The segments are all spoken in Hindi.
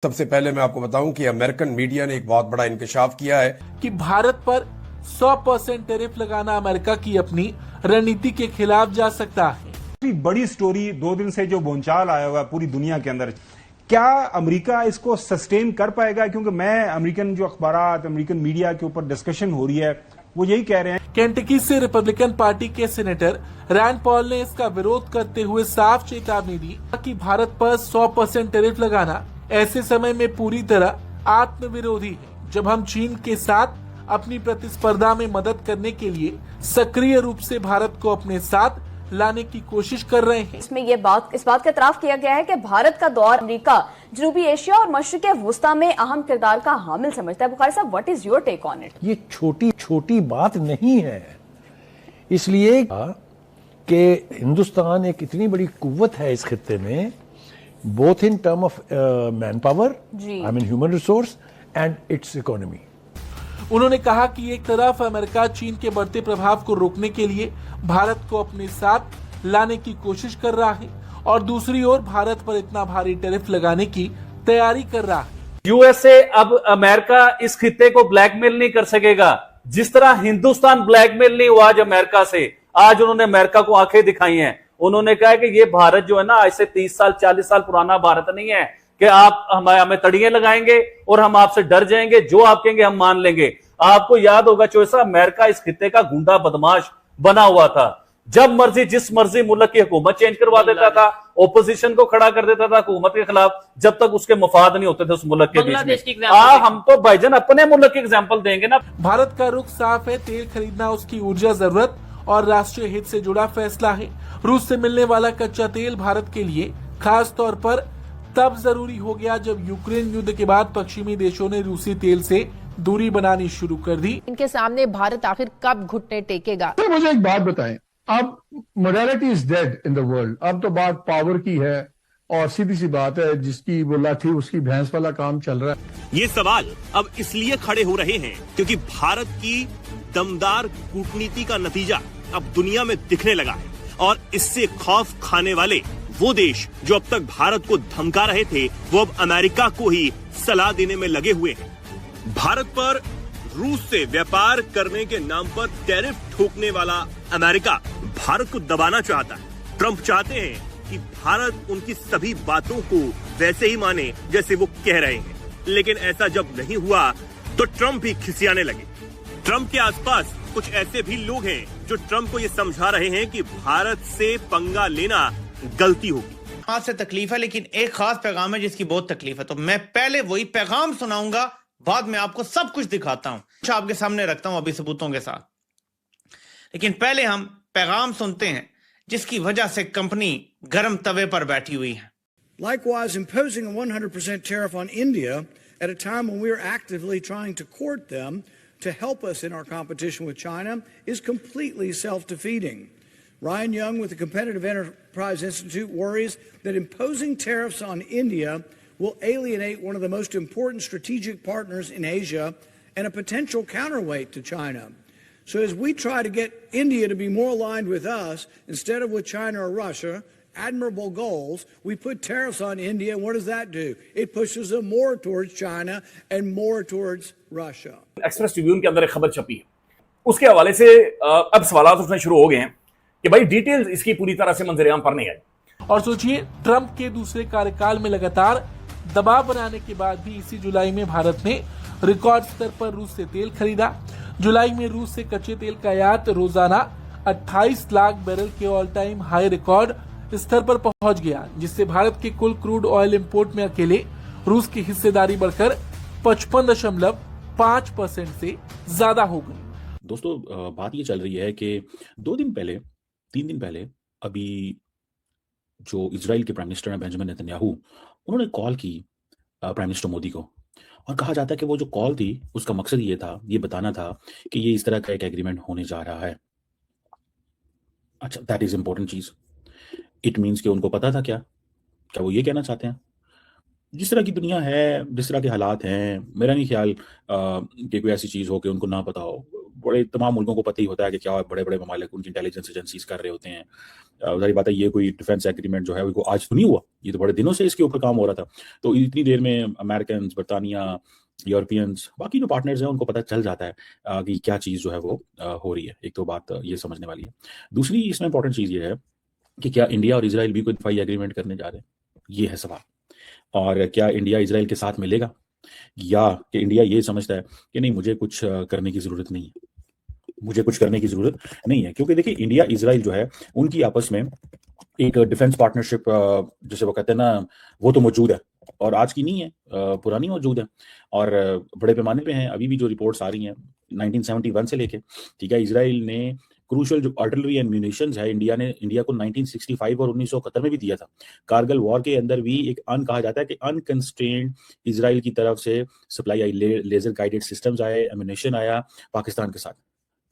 सबसे पहले मैं आपको बताऊं कि अमेरिकन मीडिया ने एक बहुत बड़ा इंकशाफ किया है कि भारत पर 100% टैरिफ लगाना अमेरिका की अपनी रणनीति के खिलाफ जा सकता है। काफी बड़ी स्टोरी 2 दिन से जो बोलचाल आया हुआ है पूरी दुनिया के अंदर, क्या अमेरिका इसको सस्टेन कर पाएगा? क्योंकि मैं अमेरिकन जो अखबारात, अमेरिकन मीडिया के ऊपर डिस्कशन हो रही है वो यही कह रहे हैं। केंटकी से रिपब्लिकन पार्टी के सेनेटर रैंड पॉल ने इसका विरोध करते हुए साफ चेतावनी दी कि भारत पर 100% टैरिफ लगाना ऐसे समय में पूरी तरह आत्मविरोधी है, जब हम चीन के साथ अपनी प्रतिस्पर्धा में मदद करने के लिए सक्रिय रूप से भारत को अपने साथ लाने की कोशिश कर रहे हैं। इसमें इस बात का इतराफ किया गया है कि भारत का दौर अमेरिका, जनूबी एशिया और मशरिक वुस्ता में अहम किरदार का हामिल समझता है। बुखारी साहब, what is your take on it? ये छोटी छोटी बात नहीं है, इसलिए कि हिंदुस्तान एक इतनी बड़ी कुव्वत है इस खित्ते में, both in term of man power, I mean human resource, and it's economy. उन्होंने कहा कि एक तरफ अमेरिका चीन के बढ़ते प्रभाव को रोकने के लिए भारत को अपने साथ लाने की कोशिश कर रहा है और दूसरी ओर भारत पर इतना भारी टैरिफ लगाने की तैयारी कर रहा है। यूएसए अब अमेरिका इस खित्ते को ब्लैकमेल नहीं कर सकेगा, जिस तरह हिंदुस्तान ब्लैकमेल नहीं हुआ आज अमेरिका से। आज उन्होंने अमेरिका को आंखें दिखाई हैं, उन्होंने कहा कि ये भारत जो है ना, आज से 30 साल 40 साल पुराना भारत नहीं है कि आप हमें तड़ियां लगाएंगे और हम आपसे डर जाएंगे, जो आप कहेंगे हम मान लेंगे। आपको याद होगा चोइसा, अमेरिका इस खित्ते का गुंडा बदमाश बना हुआ था। जब मर्जी जिस मर्जी मुल्क की हुकूमत चेंज करवा देता था, ओपोजिशन को खड़ा कर देता था हुकूमत के खिलाफ, जब तक उसके मफाद नहीं होते थे उस मुल्क के बीच में। हम तो भाईजान अपने मुल्क की एग्जाम्पल देंगे ना। भारत का रुख साफ है, तेल खरीदना उसकी ऊर्जा जरूरत और राष्ट्रीय हित से जुड़ा फैसला है। रूस से मिलने वाला कच्चा तेल भारत के लिए खास तौर पर तब जरूरी हो गया जब यूक्रेन युद्ध के बाद पश्चिमी देशों ने रूसी तेल से दूरी बनानी शुरू कर दी। इनके सामने भारत आखिर कब घुटने टेकेगा? तो मुझे एक बात बताएं, अब morality is dead in the world. अब तो बात पावर की है और सीधी सी बात है, जिसकी वो लाठी उसकी भैंस वाला काम चल रहा है। ये सवाल अब इसलिए खड़े हो रहे हैं क्योंकि भारत की दमदार कूटनीति का नतीजा अब दुनिया में दिखने लगा है और इससे खौफ खाने वाले वो देश जो अब तक भारत को धमका रहे थे, वो अब अमेरिका को ही सलाह देने में लगे हुए हैं। भारत पर रूस से व्यापार करने के नाम पर टैरिफ ठोकने वाला अमेरिका भारत को दबाना चाहता है। ट्रंप चाहते हैं कि भारत उनकी सभी बातों को वैसे ही माने जैसे वो कह रहे हैं, लेकिन ऐसा जब नहीं हुआ तो ट्रंप भी खिसियाने लगे। ट्रंप के आसपास कुछ ऐसे भी लोग हैं जो ट्रंप को ये समझा रहे हैं कि भारत से पंगा लेना गलती होगी। हाथ से तकलीफ है, लेकिन एक खास पैगाम है जिसकी बहुत तकलीफ है, तो मैं पहले वही पैगाम सुनाऊंगा, बाद में आपको सब कुछ दिखाता हूं, कुछ आपके सामने रखता हूं अभी सबूतों के साथ। लेकिन पहले हम पैगाम सुनते हैं जिसकी वजह से कंपनी गर्म तवे पर बैठी हुई है। Likewise, imposing a 100% tariff on India at a time when we are actively trying to court them to help us in our competition with China is completely self-defeating. Ryan Young with the Competitive Enterprise Institute worries that imposing tariffs on India will alienate one of the most important strategic partners in Asia and a potential counterweight to China. So as we try to get India to be more aligned with us instead of with China or Russia, admirable goals, we put tariffs on India, and what does that do? It pushes them more towards China and more towards Russia. Express Tribune के अंदर एक खबर छपी है, उसके हवाले से अब सवाल उठने शुरू हो गए हैं कि भाई डिटेल्स इसकी पूरी तरह से मंजरेआम पर नहीं आई। और सोचिए, ट्रंप के दूसरे कार्यकाल में लगातार दबाव बनाने के बाद भी इसी जुलाई में भारत ने रिकॉर्ड स्तर पर रूस से तेल खरीदा। जुलाई में रूस से कच्चे तेल का आयात रोजाना 28 लाख बैरल के ऑल टाइम हाई रिकॉर्ड स्तर पर पहुंच गया, जिससे भारत के कुल क्रूड ऑयल इंपोर्ट में अकेले रूस की हिस्सेदारी बढ़कर 55.5% से ज्यादा हो गई। दोस्तों, बात ये चल रही है कि 3 दिन पहले अभी जो इजराइल के प्राइम मिनिस्टर हैं बेंजामिन नेतन्याहू, उन्होंने कॉल की प्राइम मिनिस्टर मोदी को, और कहा जाता है कि वो जो कॉल थी उसका मकसद ये था, ये बताना था कि ये इस तरह का एक एग्रीमेंट होने जा रहा है। अच्छा, दैट इज इंपॉर्टेंट चीज। इट मीन्स कि उनको पता था क्या वो ये कहना चाहते हैं? जिस तरह की दुनिया है, जिस तरह के हालात हैं, मेरा नहीं ख्याल कि कोई ऐसी चीज हो कि उनको ना पता हो। बड़े तमाम मुल्कों को पता ही होता है कि क्या बड़े बड़े ममालिक उनकी इंटेलिजेंस एजेंसीज कर रहे होते हैं। जाहिर बात है ये कोई डिफेंस एग्रीमेंट जो है वो आज तो नहीं हुआ, ये तो बड़े दिनों से इसके ऊपर काम हो रहा था। तो इतनी देर में अमेरिकन, बरतानिया, यूरोपियंस, बाकी जो पार्टनर्स हैं उनको पता चल जाता है कि क्या चीज़ जो है वो हो रही है। एक तो बात ये समझने वाली है। दूसरी इसमें इंपॉर्टेंट चीज़ ये है कि क्या इंडिया और इजराइल भी कोई दफाई एग्रीमेंट करने जा रहे हैं, ये है सवाल। और क्या इंडिया इजराइल के साथ मिलेगा, या कि इंडिया ये समझता है कि नहीं मुझे कुछ करने की ज़रूरत नहीं है, मुझे कुछ करने की ज़रूरत नहीं है। क्योंकि देखिए इंडिया इजराइल जो है उनकी आपस में एक डिफेंस पार्टनरशिप जैसे वो कहते हैं ना, वो तो मौजूद है और आज की नहीं है, पुरानी मौजूद है और बड़े पैमाने पे हैं। अभी भी जो रिपोर्ट्स आ रही हैं 1971 से लेके, ठीक है, इजराइल ने क्रूशल जो आर्टिलरी एंड म्यूनिशंस है इंडिया को 1965 और 1971 में भी दिया था। कारगिल वॉर के अंदर भी एक कहा जाता है कि अनकंस्ट्रेन्ड इजराइल की तरफ से supply I, laser guided systems आए, एम्यूनिशन आया पाकिस्तान के साथ।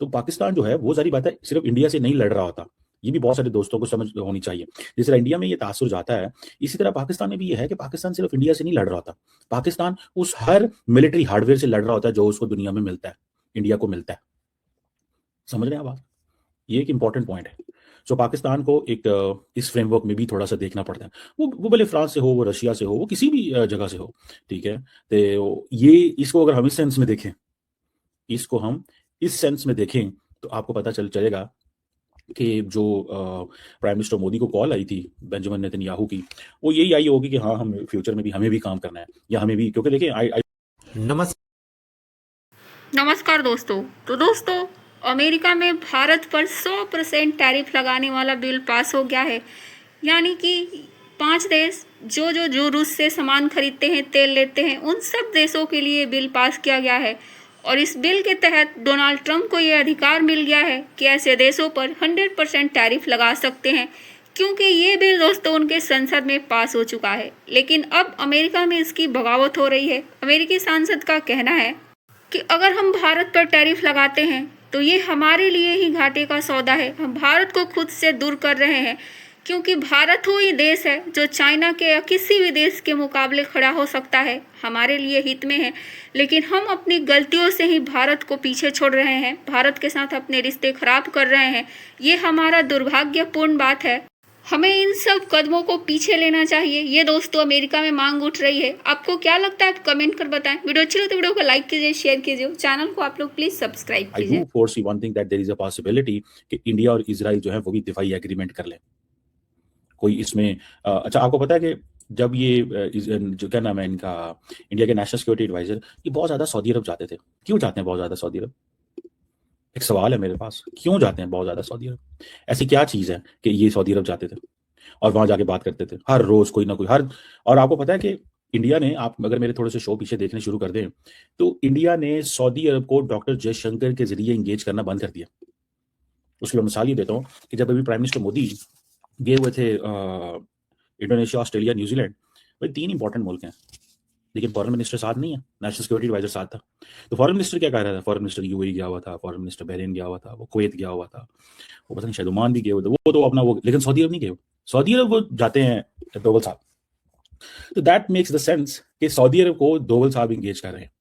तो पाकिस्तान जो है वो सारी बात है सिर्फ इंडिया से नहीं लड़ रहा होता, ये भी बहुत सारे दोस्तों को समझ होनी चाहिए। जिस तरह इंडिया में ये तासुर जाता है, इसी तरह पाकिस्तान में भी ये है कि पाकिस्तान सिर्फ इंडिया से नहीं लड़ रहा होता, पाकिस्तान उस हर मिलिट्री हार्डवेयर से लड़ रहा होता है जो उसको दुनिया में मिलता है, इंडिया को मिलता है। समझ रहे हैं आप? ये एक इंपॉर्टेंट पॉइंट है। सो पाकिस्तान को एक इस फ्रेमवर्क में भी थोड़ा सा देखना पड़ता है। वो भले फ्रांस से हो, वो रशिया से हो, वो किसी भी जगह से हो, ठीक है। तो ये इसको अगर हम इस सेंस में देखें, इसको हम इस सेंस में देखें तो आपको पता चलेगा कि जो प्राइम मिनिस्टर मोदी को कॉल आई थी बेंजामिन नेतन्याहू की, वो यही आई होगी कि हाँ हम फ्यूचर में भी हमें भी काम करना है, या हमें भी, क्योंकि देखिए नमस्कार दोस्तों। तो दोस्तों अमेरिका में भारत पर 100% टैरिफ लगाने वाला बिल पास हो गया है। यानी कि 5 देश जो रूस से सामान खरीदते हैं, तेल लेते हैं, उन सब देशों के लिए बिल पास किया गया है। और इस बिल के तहत डोनाल्ड ट्रंप को ये अधिकार मिल गया है कि ऐसे देशों पर 100% टैरिफ लगा सकते हैं, क्योंकि ये बिल दोस्तों उनके संसद में पास हो चुका है। लेकिन अब अमेरिका में इसकी बगावत हो रही है। अमेरिकी सांसद का कहना है कि अगर हम भारत पर टैरिफ लगाते हैं तो ये हमारे लिए ही घाटे का सौदा है। हम भारत को खुद से दूर कर रहे हैं, क्योंकि भारत वो ही देश है जो चाइना के या किसी भी देश के मुकाबले खड़ा हो सकता है, हमारे लिए हित में है। लेकिन हम अपनी गलतियों से ही भारत को पीछे छोड़ रहे हैं, भारत के साथ अपने रिश्ते खराब कर रहे हैं। ये हमारा दुर्भाग्यपूर्ण बात है। हमें इन सब कदमों को पीछे लेना चाहिए। ये दोस्तों अमेरिका में मांग उठ रही है। आपको क्या लगता है, आप कमेंट कर बताएं। वीडियो अच्छी लगे तो वीडियो को लाइक कीजिए, शेयर कीजिए, चैनल को आप लोग प्लीज सब्सक्राइब कीजिए। I do foresee one thing that there is a possibility कि इंडिया और इजराइल जो है वो भी दिफाई एग्रीमेंट कर लें। कोई इसमें अच्छा आपको पता है कि जब ये जो क्या नाम है इनका, इंडिया के नेशनल सिक्योरिटी एडवाइजर, ये बहुत ज्यादा सऊदी अरब जाते थे। क्यों जाते हैं बहुत ज्यादा सऊदी अरब? एक सवाल है मेरे पास, क्यों जाते हैं बहुत ज्यादा सऊदी अरब? ऐसी क्या चीज है कि ये सऊदी अरब जाते थे और वहां जाके बात करते थे हर रोज कोई ना कोई और आपको पता है कि इंडिया ने, आप अगर मेरे थोड़े से शो पीछे देखने शुरू कर दें तो इंडिया ने सऊदी अरब को डॉक्टर जयशंकर के जरिए एंगेज करना बंद कर दिया। उसकी मैं मिसाल ये देता हूँ कि जब अभी प्राइम मिनिस्टर मोदी गए हुए थे इंडोनेशिया, ऑस्ट्रेलिया, न्यूजीलैंड, भाई 3 इंपॉर्टेंट मुल्क हैं, लेकिन फॉरेन मिनिस्टर साथ नहीं है, नेशनल सिक्योरिटी एडवाइजर साथ था। तो फॉरेन मिनिस्टर क्या कह रहा था? फॉरेन मिनिस्टर यूएई गया हुआ था, फॉरेन मिनिस्टर बहरीन गया हुआ था, वो कुवैत गया हुआ था, वो पता नहीं शायद ओमान भी गए हुए थे, वो तो अपना वो, लेकिन सऊदी अरब नहीं गए। सऊदी अरब वो जाते हैं डोवल साहब। तो दैट मेक्स द सेंस कि सऊदी अरब को डोवल साहब इंगेज कर रहे हैं।